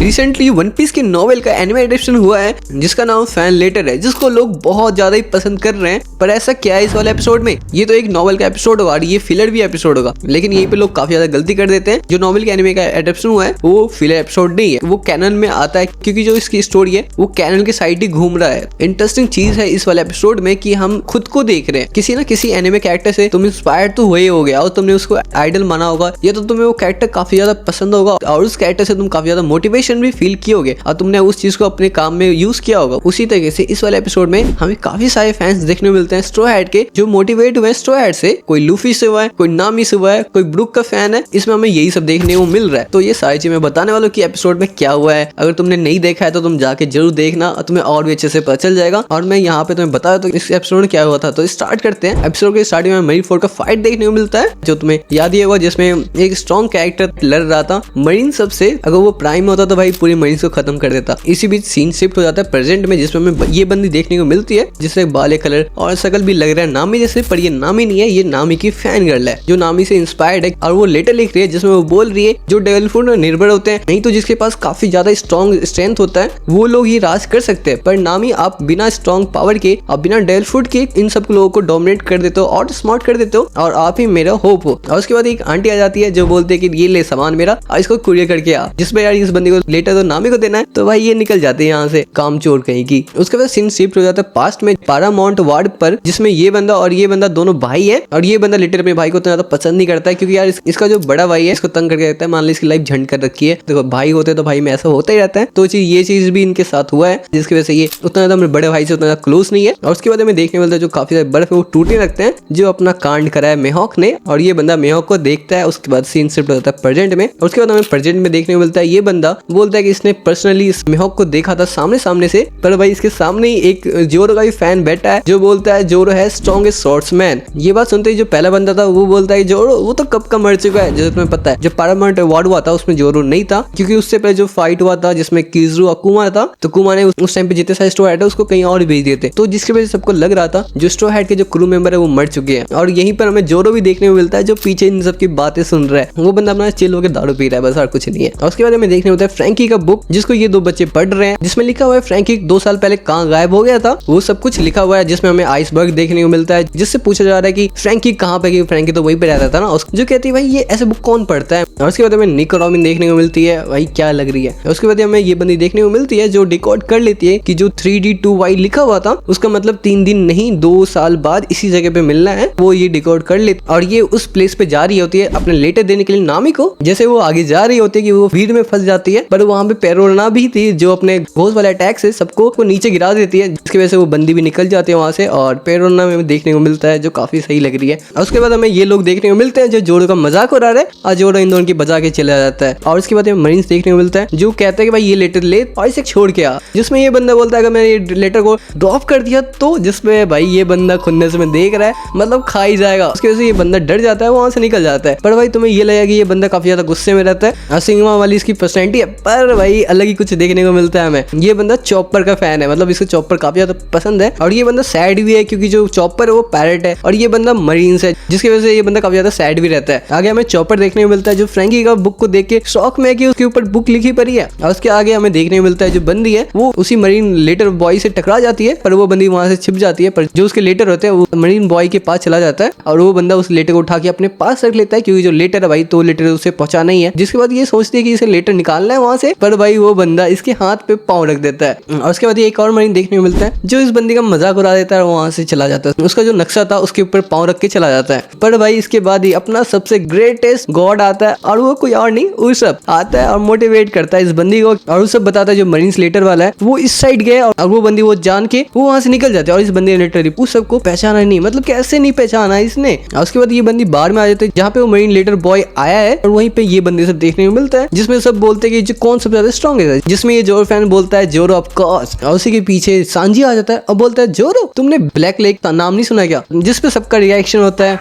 Recently one piece की novel का anime adaptation हुआ है जिसका नाम फैन लेटर है, जिसको लोग बहुत ज्यादा ही पसंद कर रहे हैं। पर ऐसा क्या है इस वाले एपिसोड में, ये तो एक नॉवेल का एपिसोड होगा और ये फिलर भी एपिसोड होगा, लेकिन यहीं पे लोग काफी ज्यादा गलती कर देते हैं। जो नॉवेल के एनिमे का एडेप्शन हुआ है वो फिलर एपिसोड नहीं है, वो कैनन में आता है, क्योंकि जो इसकी स्टोरी है वो कैनन के साइड ही घूम रहा है। इंटरेस्टिंग चीज है इस वाले एपिसोड में कि हम खुद को देख रहे हैं, किसी ना किसी एनिमे कैरेक्टर से तुम इंस्पायर तो हुए हो गया और तुमने उसको आइडल माना होगा, या तो तुम्हें वो कैरेक्टर काफी ज्यादा पसंद होगा और उस कैरेक्टर से तुम काफी ज्यादा मोटिवेशन भी फील किए होगे और तुमने उस चीज को अपने काम में यूज किया होगा। उसी तरीके से इस वाले एपिसोड में हमें काफी सारे फैंस देखने को मिलते हैं स्ट्रॉ हैट के, जो मोटिवेट हुए स्ट्रॉ हैट से। कोई लूफी से हुआ है, कोई नामी से हुआ है, कोई ब्रूक का फैन है। इसमें हमें यही सब देखने को मिल रहा है। तो ये सारी चीज मैं बताने वाला हूँ कि एपिसोड में क्या हुआ है। अगर तुमने नहीं देखा है तो तुम जाके जरूर देखना और तुम्हें और भी अच्छे से पता चल जाएगा। और मैं यहाँ पे तुम्हें बताया तो इस एपिसोड में क्या हुआ था। तो स्टार्ट करते हैं। एपिसोड के स्टार्टिंग में मरीन फोर्ड का फाइट देखने को मिलता है, जो तुम्हें याद ही होगा, जिसमें एक स्ट्रॉन्ग कैरेक्टर लड़ रहा था मरीन सबसे। अगर वो प्राइम होता तो भाई पूरी मरीन को खत्म कर देता। इसी बीच सीन शिफ्ट हो जाता है प्रेजेंट में, जिसमें हमें ये बंदी देखने को मिलती है जिससे बाले कलर और शकल भी लग रहा है नामी जैसे, पर ये नामी नहीं है, ये नामी की फैन गर्ल है जो नामी से इंस्पायर्ड है। और वो लेटर लिख रही है जिसमें वो बोल रही है जो डेविल फूड में निर्भर होते हैं, नहीं तो जिसके पास काफी ज्यादा स्ट्रॉन्ग स्ट्रेंथ होता है वो लोग ही राज कर सकते हैं, पर नामी आप बिना स्ट्रॉन्ग पावर के और बिना डेविल फूड के इन सब लोगों को डोमिनेट कर देते हो और स्मार्ट कर देते हो और आप ही मेरा होप हो। और उसके बाद एक आंटी आ जाती है जो बोलते है कि ये ले सामान मेरा और इसको कुरियर करके आ, जिसमें यार इस बंदी को लेटर तो नामी को देना है। तो भाई ये निकल जाते हैं यहाँ से काम चोर कहीं की। उसके बाद सीन शिफ्ट हो जाता है पास्ट में पारामाउंट वार्ड पर, जिसमें ये बंदा और ये बंदा दोनों भाई है। और ये बंदा लेटर अपने भाई को उतना ज्यादा पसंद नहीं करता है, क्योंकि यार इसका जो बड़ा भाई है इसको तंग करके रहता है। मान ली इसकी लाइफ झंड कर रखी है। देखो भाई होते तो भाई में ऐसा होता ही रहता है। तो ये चीज भी इनके साथ हुआ है, जिसकी वजह से ये उतना ज्यादा बड़े भाई से उतना ज्यादा क्लोज नहीं है। और उसके बाद हमें देखने मिलता है जो काफी ज्यादा बर्फ है वो टूटने लगते हैं, जो अपना कांड करा है मेहॉक ने। और ये बंदा मेहॉक को देखता है। उसके बाद सीन शिफ्ट हो जाता है प्रेजेंट में। और उसके बाद हमें प्रेजेंट में देखने को मिलता है ये बंदा बोलता है कि इसने पर्सनली इस मेहॉक को देखा था सामने से, पर भाई इसके सामने ही एक जोरो का भी फैन बैठा है जो बोलता है जोरो है स्ट्रॉन्गेस्ट स्वॉर्ड्समैन। ये बात सुनते ही जो पहला बंदा था वो बोलता है जोरो वो तो कब का मर चुका है। जैसे तुम्हें पता है जब पारामाउंट वार्ड हुआ था उसमें जोरो नहीं था, क्योंकि उससे पहले जो फाइट हुआ था जिसमें किजरू और कुमा था, तो कुमा ने उस टाइम पे जितने सारे स्ट्रॉ हैट है उसको कहीं और भेज दिए थे। तो जिसकी वजह से सबको लग रहा था जो स्ट्रॉ हैट के जो क्रू मेंबर है वो मर चुके हैं। और यहीं पर हमें जोरो भी देखने को मिलता है जो पीछे इन सब की बातें सुन रहा है। वो बंदा अपना चिल होकर दारू पी रहा है, बस और कुछ नहीं है। और उसके बाद हमें देखने को मिलता है फ्रैंकी का बुक, जिसको ये दो बच्चे पढ़ रहे हैं, जिसमें लिखा हुआ है फ्रैंकी 2 साल पहले कहाँ गायब हो गया था, वो सब कुछ लिखा हुआ है। जिसमें हमें आइसबर्ग देखने को मिलता है, जिससे पूछा जा रहा है कि फ्रैंकी कहाँ पे, कि फ्रैंकी तो वहीं पे रहता था ना। जो कहती है भाई ये ऐसे बुक कौन पढ़ता है। और उसके बाद हमें निक रॉबिन देखने को मिलती है, भाई क्या लग रही है। उसके बाद हमें ये बंदी देखने को मिलती है जो डिकोड कर लेती है कि जो 3D2Y लिखा हुआ था उसका मतलब 3 दिन नहीं 2 साल बाद इसी जगह पे मिलना है। वो ये डिकोड कर लेती और ये उस प्लेस पे जा रही होती है अपने लेटर देने के लिए नामी को। जैसे वो आगे जा रही होती है कि वो भीड़ में फंस जाती है, पर वहां पे पेरोना भी थी जो अपने घोष वाले अटैक से सबको नीचे गिरा देती है, जिसकी वजह से वो बंदी भी निकल जाती है वहां से। और पेरोना में देखने को मिलता है जो काफी सही लग रही है। और उसके बाद हमें ये लोग देखने को मिलते हैं जो जोरो का मजाक उड़ा रहे और जोरो इन दोनों की बजा के चला जाता है। और उसके बाद हमें मरीन्स देखने को मिलता है जो कहता है कि भाई ये लेटर ले और इसे छोड़ के आ, जिसमें ये बंदा बोलता है कि मैंने ये लेटर को ड्रॉप कर दिया तो, जिसमें भाई ये बंदा खुन्ने से में देख रहा है मतलब खा ही जाएगा। उसकी वजह से ये बंदा डर जाता है, वहां से निकल जाता है। पर भाई तुम्हें ये लगेगा कि ये बंदा काफी ज्यादा गुस्से में रहता है, सिंगमा वाली इसकी पर्सनैलिटी है, पर भाई अलग ही कुछ देखने को मिलता है हमें। ये बंदा चॉपर का फैन है, मतलब इसको चॉपर काफी ज्यादा पसंद है। और ये बंदा सैड भी है क्योंकि जो चॉपर है वो पैरेट है और ये बंदा मरीन्स है, जिसकी वजह से ये बंदा काफी ज्यादा सैड भी रहता है। आगे हमें चॉपर देखने को मिलता है जो फ्रैंकी का बुक को देख के शौक में कि उसके ऊपर बुक लिखी पड़ी है। और उसके आगे हमें देखने को मिलता है जो बंदी है वो उसी मरीन लेटर बॉय से टकरा जाती है, पर वो बंदी वहां से छिप जाती है। पर जो उसके लेटर होते हैं वो मरीन बॉय के पास चला जाता है और वो बंदा उस लेटर को उठा के अपने पास रख लेता है, क्योंकि जो लेटर है भाई तो लेटर उसे पहुंचा नहीं है। जिसके बाद ये सोचती है कि इसे लेटर निकालना है वहां से, पर भाई वो बंदा इसके हाथ पे पाँव रख देता है। और उसके बाद एक और मरीन देखने को मिलता है जो इस बंदी का मजाक उड़ा देता है और वहां से चला जाता है। उसका जो नक्शा था उसके ऊपर पाँव रख के चला जाता है। पर भाई इसके बाद ही अपना सबसे ग्रेटेस्ट गॉड आता है और वो कोई और नहीं उसब आता है और मोटिवेट करता है इस बंदी को। और उसब बताता है जो मरीन्स लेटर वाला है वो इस साइड गया और वो बंदी वो जान के वो वहां से निकल जाते हैं। और इस बंदी ने लेटर उस सबको पहचाना नहीं, मतलब कैसे नहीं पहचाना इसने। और उसके बाद ये बंदी बाहर में आ जाती है जहाँ पे वो मरीन लेटर बॉय आया है, और वहीं पे ये बंदी सब देखने को मिलता है, जिसमें सब बोलते हैं कि जो कौन सबसे ज्यादा स्ट्रॉन्ग है, जिसमें ये जोरो फैन बोलता है जोरो ऑफ कोर्स। और उसी के पीछे सांजी आ जाता है और बोलता है जोरो तुमने ब्लैक लेक का नाम नहीं सुना क्या, जिसपे सबका रिएक्शन होता है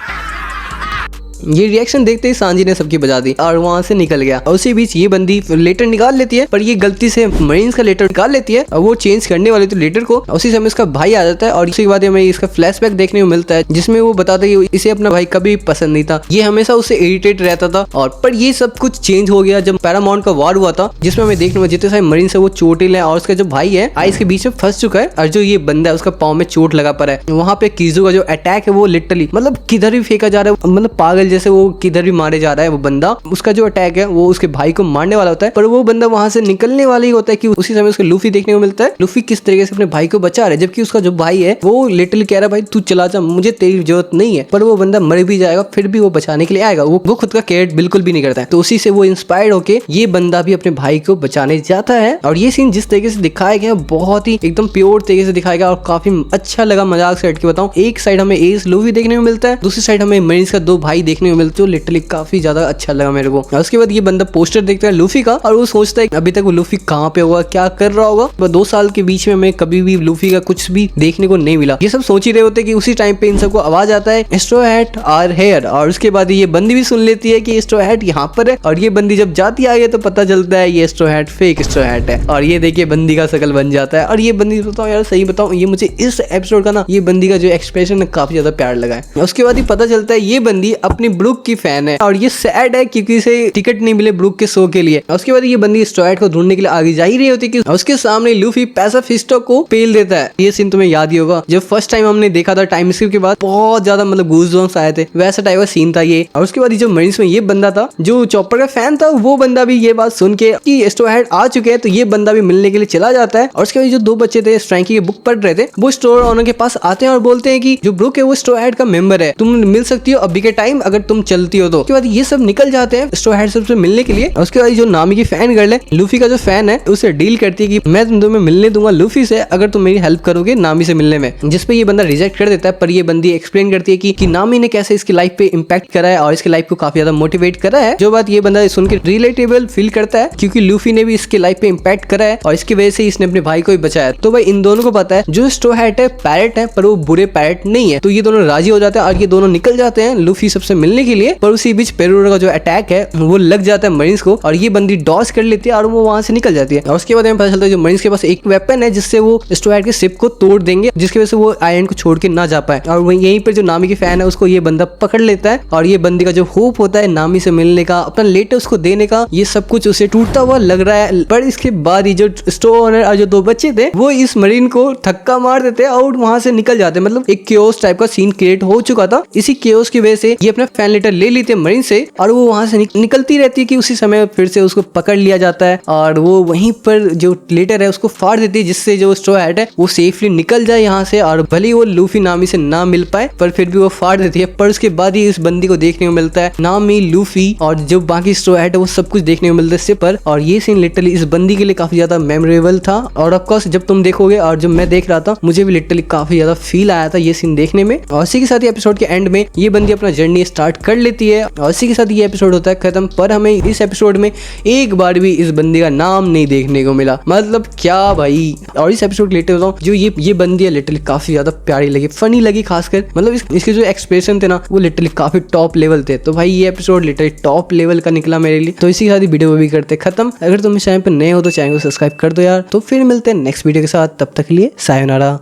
ये रिएक्शन देखते ही सांजी ने सबकी बजा दी और वहाँ से निकल गया। और उसी बीच ये बंदी लेटर निकाल लेती है, पर ये गलती से मरीन्स का लेटर निकाल लेती है और वो चेंज करने वाली थी लेटर को। उसी समय इसका भाई आ जाता है और उसी के बाद हमें इसका फ्लैशबैक देखने को मिलता है, जिसमें वो बताता है कि इसे अपना भाई कभी पसंद नहीं था, ये हमेशा उससे इरिटेट रहता था। और पर ये सब कुछ चेंज हो गया जब पैरामाउंट का वार हुआ था, जिसमें हमें देखने में जितने सारे मरीन है वो चोटिल है और उसका जो भाई है आइस के बीच में फंस चुका है और जो ये बंदा है उसका पाँव में चोट लगा पड़ा है। वहाँ पे कीजू का जो अटैक है वो लिटरली मतलब किधर भी फेंका जा रहा है, मतलब पागल जैसे वो किधर भी मारे जा रहा है वो बंदा। उसका जो अटैक है वो उसके भाई को मारने वाला होता है, पर वो बंदा वहां से निकलने वाला ही होता है कि उसी समय उसको लूफी देखने को मिलता है। लूफी किस तरीके से अपने भाई को बचा रहा है, जबकि उसका जो भाई है वो लिटरली कह रहा है भाई तू चला जा, मुझे तेरी जरूरत नहीं है। पर वो बंदा मर भी जाएगा फिर भी वो बचाने के लिए आएगा, वो खुद का केयर बिल्कुल भी नहीं करता है। तो उसी से वो इंस्पायर्ड होके ये बंदा भी अपने भाई को बचाने जाता है। और ये सीन जिस तरीके से दिखाया गया बहुत ही एकदम प्योर तरीके से दिखाया गया और काफी अच्छा लगा। मजाक से हट के बताऊं, एक साइड हमें एस लूफी देखने को मिलता है, दूसरी साइड हमें मरीन्स का दो भाई देखने को मिलते हैं, जो लिटरली काफी ज्यादा अच्छा लगा मेरे को। और उसके बाद ये बंदा पोस्टर देखता है लूफी का और वो सोचता है अभी तक वो लूफी कहाँ पे होगा, क्या कर रहा होगा। 2 साल के बीच में हमें कभी भी लूफी का कुछ भी देखने को नहीं मिला। ये सब सोच ही रहे होते कि उसी टाइम पे इन सबको आवाज आता है स्ट्रॉ हैट आर हेयर, और उसके बाद ये बंदी भी सुन लेती है कि स्ट्रॉ हैट यहाँ पर है। और ये बंदी जब जाती आगे तो पता चलता है ये straw hat fake straw hat है। और ये देखिए बंदी का शकल बन जाता है। और ये बंदी बताओ यार सही बताऊं, ये मुझे इस एपिसोड का ना ये बंदी का जो एक्सप्रेशन है काफी ज्यादा प्यार लगा है। उसके बाद ही पता चलता है ये बंदी अपनी ब्रूक की फैन है और ये सैड है क्योंकि इसे टिकट नहीं मिले ब्रूक के शो के लिए। उसके बाद ये बंदी स्ट्रॉ हैट को ढूंढने के लिए आगे जा ही रही होती है कि उसके सामने लूफी पैसाफिस्टो को पेल देता है। ये सीन तुम्हें याद ही होगा, जब फर्स्ट टाइम हमने देखा था टाइम स्किप के बाद बहुत ज्यादा मतलब गूज़बम्स आए थे, वैसा टाइप का सीन था ये। और उसके बाद जो मरीन्स में ये बंदा था जो चॉपर का फैन था, वो बंदा भी ये बात सुन के कि स्ट्रॉ हैट आ चुके हैं तो ये बंदा भी मिलने के लिए चला जाता है। और उसके बाद जो 2 बच्चे थे स्ट्रैंकी की बुक पढ़ रहे थे, वो स्टोर ओनर के पास आते हैं और बोलते हैं कि जो ब्रूक है वो स्ट्रॉ हैट का मेंबर है, तुम मिल सकती हो अभी के टाइम अगर तुम चलती हो तो। उसके बाद ये सब निकल जाते हैं स्ट्रॉ हैट सबसे मिलने के लिए। और उसके बाद जो नामी की फैन गर्ल है लूफी का जो फैन है उससे डील करती है कि मैं तुम्हें मिलने दूंगा लूफी से अगर तुम मेरी हेल्प करोगे नामी से मिलने में, जिसपे ये बंदा रिजेक्ट कर देता है। पर ये बंदी एक्सप्लेन करती है कि नामी ने कैसे इसकी लाइफ पे इम्पैक्ट करा है और इसकी लाइफ को काफी ज्यादा मोटिवेट करा है। जो बात ये बंदा सुन के रिलेटेबल फील करता है क्योंकि लूफी ने भी इसकी लाइफ पे इम्पैक्ट करा है और इसकी वजह से इसने अपने भाई को ही बचाया। तो भाई इन दोनों को पता है जो स्ट्रॉ हैट है पैरेट है पर वो बुरे पैरेट नहीं है, तो ये दोनों राजी हो जाते हैं और ये दोनों निकल जाते हैं लूफी सबसे मिलने के लिए। पर उसी बीच पेरूरा का जो अटैक है वो लग जाता है मरीन्स को और ये बंदी डॉज कर लेती है और वो वहां से निकल जाती है। और उसके बाद हमें पता चलता है जो मरीन्स के पास एक वेपन है जिससे वो स्ट्रॉ हैट के शिप को तोड़ देंगे, जिसकी वजह से वो आइलैंड को छोड़ के ना जा पाए। और यहीं पर जो नामी की फैन है उसको ये बंदा पकड़ लेता है और ये बंदी का जो होप होता है नामी से मिलने का, अपना लेटर उसको देने का, ये सब कुछ उसे टूटता हुआ लग रहा है। पर इसके बाद ये जो स्टोर ओनर और जो 2 बच्चे थे वो इस मरीन को धक्का मार देते हैं और वहां से निकल जाते हैं। मतलब एक केओस टाइप का सीन क्रिएट हो चुका था। इसी केओस की वजह से ये अपना फैन लेटर ले लेते हैं मरीन से और वो वहां से निकलती रहती है कि उसी समय फिर से उसको पकड़ लिया जाता है और वो वहीं पर जो लेटर है उसको फाड़ देती है, जिससे जो स्ट्रॉ हैट है वो सेफली निकल जाए यहाँ से। और भले ही वो लूफी नामी से ना मिल पाए पर फिर भी वो फाड़ देती है। पर उसके बाद ही इस बंदी को देखने को मिलता है नामी, लूफी और जो बाकी स्ट्रॉ हैट है वो सब कुछ देखने को मिलता है सिपर। और ये सीन लिटरली इस बंदी के लिए काफी ज्यादा मेमोरेबल था और ऑफकोर्स जब तुम देखोगे और जब मैं देख रहा था मुझे भी लिटरली काफी ज्यादा फील आया था ये सीन देखने में। और इसी के साथ ही एपिसोड के एंड में ये बंदी अपना जर्नी स्टार्ट कर लेती है और इसी के साथ ये एपिसोड होता है खत्म। पर हमें इस एपिसोड में एक बार भी इस बंदी का नाम नहीं देखने को मिला, मतलब क्या भाई। और इस एपिसोड लेटे बताऊं जो ये बंदी है लिटरली काफी ज्यादा प्यारी लगी, फनी लगी खासकर, मतलब इसके जो एक्सप्रेशन थे ना वो लिटरली काफी टॉप लेवल थे। तो भाई ये एपिसोड लिटरली टॉप लेवल का निकला मेरे लिए। तो इसी के साथ ही वीडियो भी करते खत्म। अगर तुम इस चैनल पर नए हो तो चैनल को सब्सक्राइब कर दो यार। तो फिर मिलते हैं नेक्स्ट वीडियो के साथ, तब तक के लिए सायोनारा।